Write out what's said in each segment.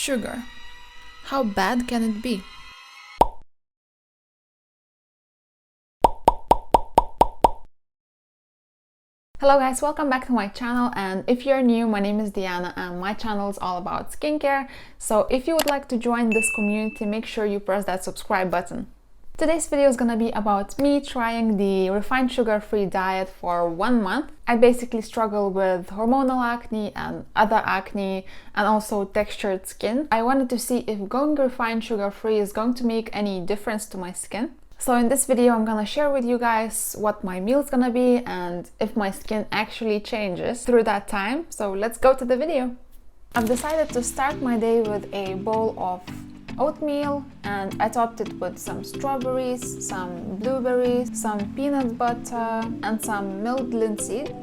Sugar. How bad can it be? Hello guys, welcome back to my channel, and if you're new, my name is Diana and my channel is all about skincare. So if you would like to join this community, make sure you press that subscribe button. Today's video is gonna be about me trying the refined sugar-free diet for 1 month. I basically struggle with hormonal acne and other acne and also textured skin. I wanted to see if going refined sugar-free is going to make any difference to my skin. So in this video, I'm gonna share with you guys what my meal's gonna be and if my skin actually changes through that time. So let's go to the video. I've decided to start my day with a bowl of oatmeal, and I topped it with some strawberries, some blueberries, some peanut butter and some milled linseed.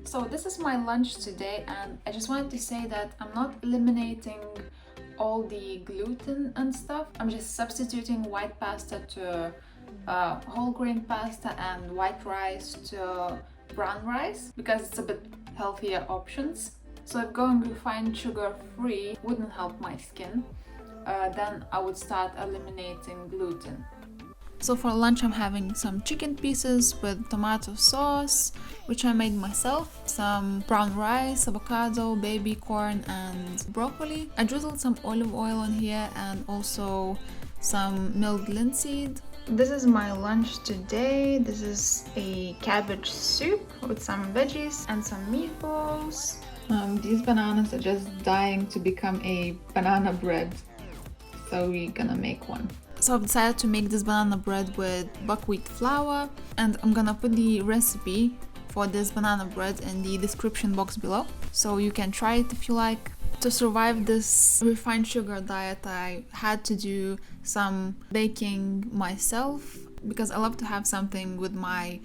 So this is my lunch today, and I just wanted to say that I'm not eliminating all the gluten and stuff. I'm just substituting white pasta to whole grain pasta and white rice to brown rice because it's a bit healthier options. So if going refined sugar free wouldn't help my skin, then I would start eliminating gluten. So for lunch I'm having some chicken pieces with tomato sauce, which I made myself, some brown rice, avocado, baby corn and broccoli. I drizzled some olive oil on here and also some milled linseed. This is my lunch today. This is a cabbage soup with some veggies and some meatballs. These bananas are just dying to become a banana bread, so we're gonna make one. So I've decided to make this banana bread with buckwheat flour, and I'm gonna put the recipe for this banana bread in the description box below, so you can try it if you like. To survive this refined sugar diet, I had to do some baking myself because I love to have something with my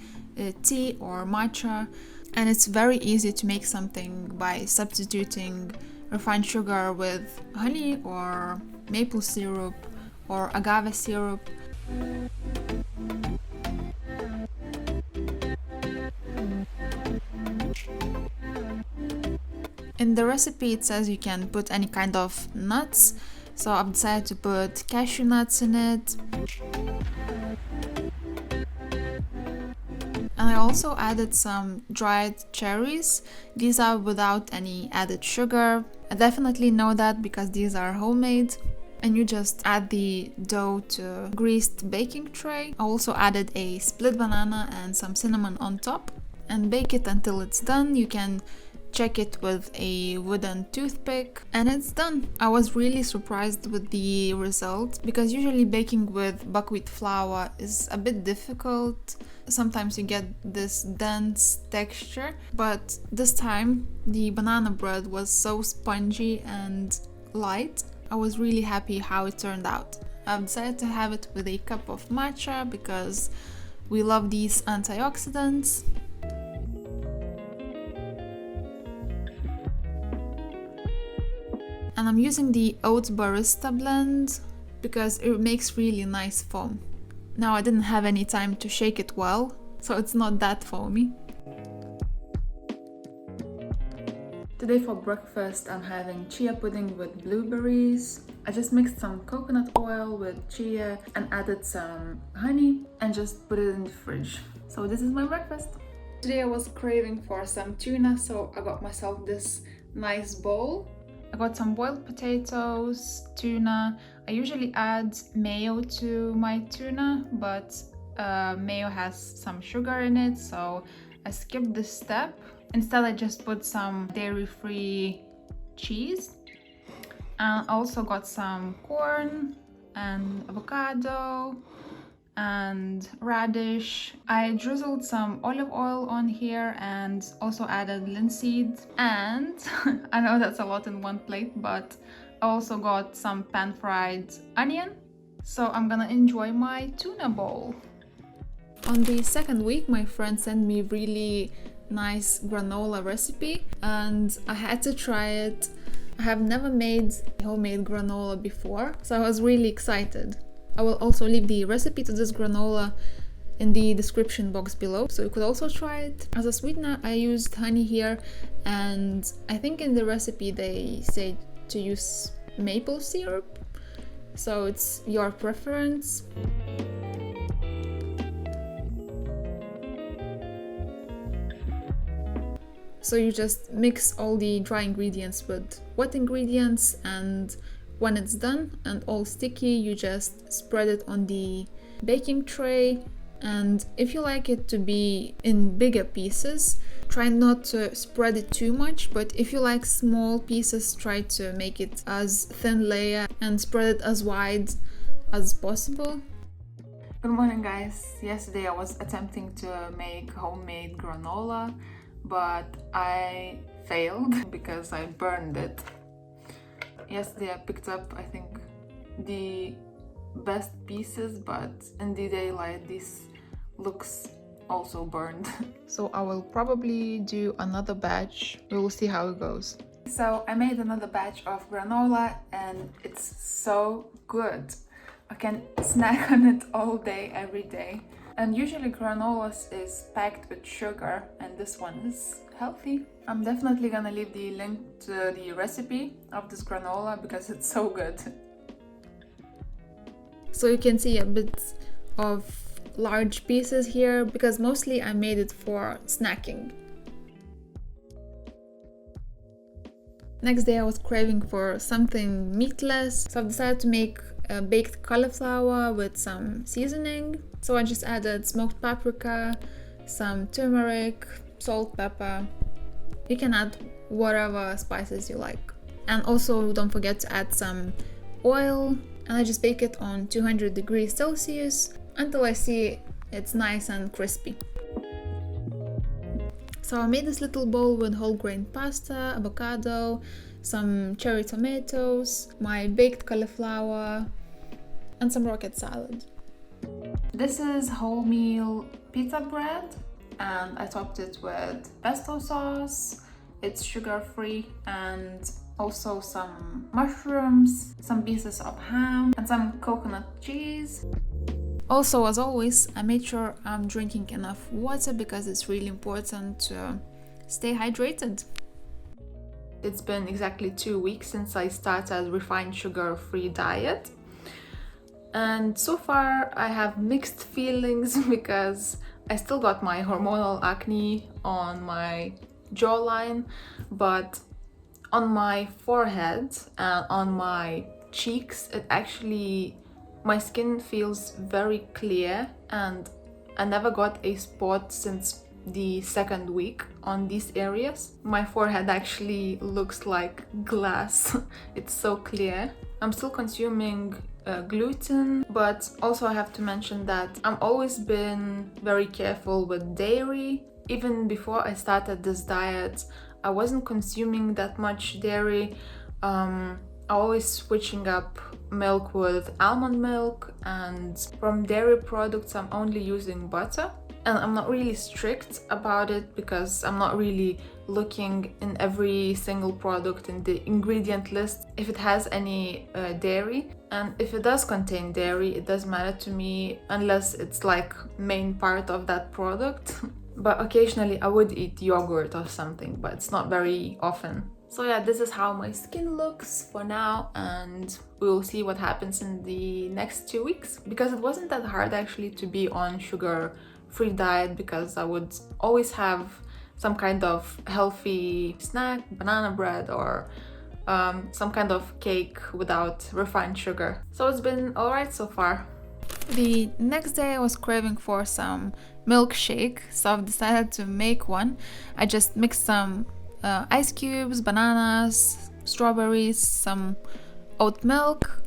tea or matcha, and it's very easy to make something by substituting refined sugar with honey or maple syrup or agave syrup. In the recipe it says you can put any kind of nuts, so I've decided to put cashew nuts in it. And I also added some dried cherries. These are without any added sugar. I definitely know that because these are homemade. And you just add the dough to a greased baking tray. I also added a split banana and some cinnamon on top and bake it until it's done. You can check it with a wooden toothpick and it's done. I was really surprised with the result because usually baking with buckwheat flour is a bit difficult. Sometimes you get this dense texture, but this time the banana bread was so spongy and light. I was really happy how it turned out. I've decided to have it with a cup of matcha because we love these antioxidants. And I'm using the oat barista blend because it makes really nice foam. Now I didn't have any time to shake it well, so it's not that foamy. Today for breakfast I'm having chia pudding with blueberries. I just mixed some coconut oil with chia and added some honey and just put it in the fridge. So this is my breakfast. Today I was craving for some tuna, so I got myself this nice bowl. I got some boiled potatoes, tuna. I usually add mayo to my tuna, but mayo has some sugar in it, so I skipped this step. Instead, I just put some dairy-free cheese. And I also got some corn and avocado and radish. I drizzled some olive oil on here and also added linseed. And I know that's a lot in one plate, but I also got some pan-fried onion. So I'm gonna enjoy my tuna bowl. On the second week, my friend sent me really nice granola recipe and I had to try it. I have never made homemade granola before, so I was really excited. I will also leave the recipe to this granola in the description box below, so you could also try it. As a sweetener, I used honey here, and I think in the recipe they say to use maple syrup, so it's your preference. So you just mix all the dry ingredients with wet ingredients, and when it's done and all sticky, you just spread it on the baking tray. And if you like it to be in bigger pieces, try not to spread it too much, but if you like small pieces, try to make it as thin layer and spread it as wide as possible. Good morning, guys. Yesterday I was attempting to make homemade granola, but I failed because I burned it. Yesterday I picked up, I think, the best pieces, but in the daylight this looks also burned. So I will probably do another batch. We will see how it goes. So I made another batch of granola and it's so good. I can snack on it all day, every day. And usually granolas is packed with sugar, and this one is healthy. I'm definitely gonna leave the link to the recipe of this granola because it's so good. So you can see a bit of large pieces here because mostly I made it for snacking. Next day I was craving for something meatless, so I decided to make a baked cauliflower with some seasoning. So I just added smoked paprika, some turmeric, salt, pepper. You can add whatever spices you like. And also don't forget to add some oil, and I just bake it on 200 degrees Celsius until I see it's nice and crispy. So I made this little bowl with whole grain pasta, avocado, some cherry tomatoes, my baked cauliflower, and some rocket salad. This is wholemeal pita bread, and I topped it with pesto sauce. It's sugar-free, and also some mushrooms, some pieces of ham, and some coconut cheese. Also, as always, I made sure I'm drinking enough water because it's really important to stay hydrated. It's been exactly 2 weeks since I started refined sugar-free diet. And so far I have mixed feelings because I still got my hormonal acne on my jawline, but on my forehead and on my cheeks, my skin feels very clear, and I never got a spot since the 2nd week on these areas. My forehead actually looks like glass. It's so clear. I'm still consuming gluten, but also I have to mention that I've always been very careful with dairy. Even before I started this diet, I wasn't consuming that much dairy. I'm always switching up milk with almond milk, and from dairy products I'm only using butter. And I'm not really strict about it because I'm not really looking in every single product in the ingredient list if it has any dairy. And if it does contain dairy, it doesn't matter to me unless it's like main part of that product. But occasionally I would eat yogurt or something, but it's not very often. So yeah, this is how my skin looks for now, and we'll see what happens in the next 2 weeks. Because it wasn't that hard actually to be on sugar-free diet, because I would always have some kind of healthy snack, banana bread, or some kind of cake without refined sugar. So it's been alright so far. The next day I was craving for some milkshake, so I've decided to make one. I just mixed some ice cubes, bananas, strawberries, some oat milk,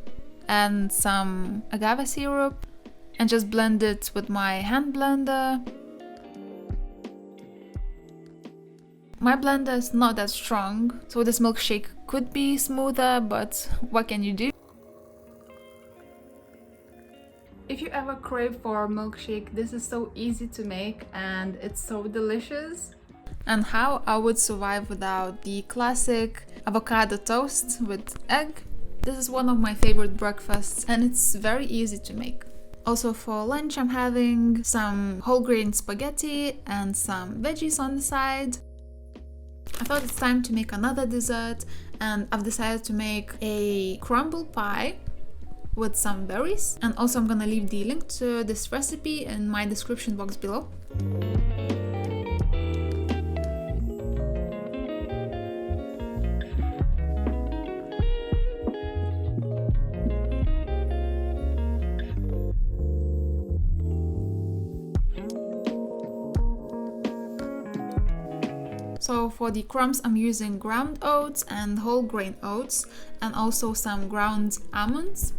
and some agave syrup, and just blend it with my hand blender. My blender is not that strong, so this milkshake could be smoother, but what can you do? If you ever crave for a milkshake, this is so easy to make and it's so delicious. And how I would survive without the classic avocado toast with egg. This is one of my favorite breakfasts and it's very easy to make. Also for lunch I'm having some whole grain spaghetti and some veggies on the side. I thought it's time to make another dessert and I've decided to make a crumble pie with some berries, and also I'm gonna leave the link to this recipe in my description box below. So for the crumbs I'm using ground oats and whole grain oats and also some ground almonds.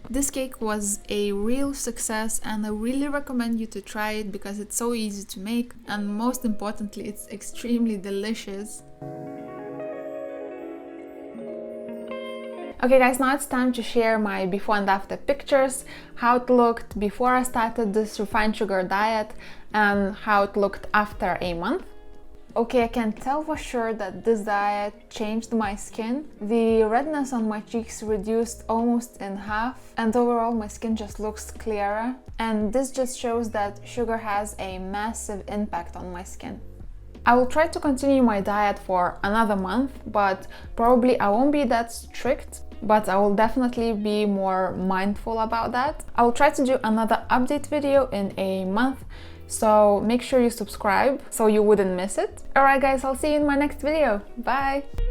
This cake was a real success and I really recommend you to try it because it's so easy to make and most importantly it's extremely delicious. Okay guys, now it's time to share my before and after pictures, how it looked before I started this refined sugar diet and how it looked after a month. Okay, I can tell for sure that this diet changed my skin. The redness on my cheeks reduced almost in half and overall my skin just looks clearer. And this just shows that sugar has a massive impact on my skin. I will try to continue my diet for another month, but probably I won't be that strict, but I will definitely be more mindful about that. I will try to do another update video in a month. So make sure you subscribe so you wouldn't miss it. Alright guys, I'll see you in my next video. Bye!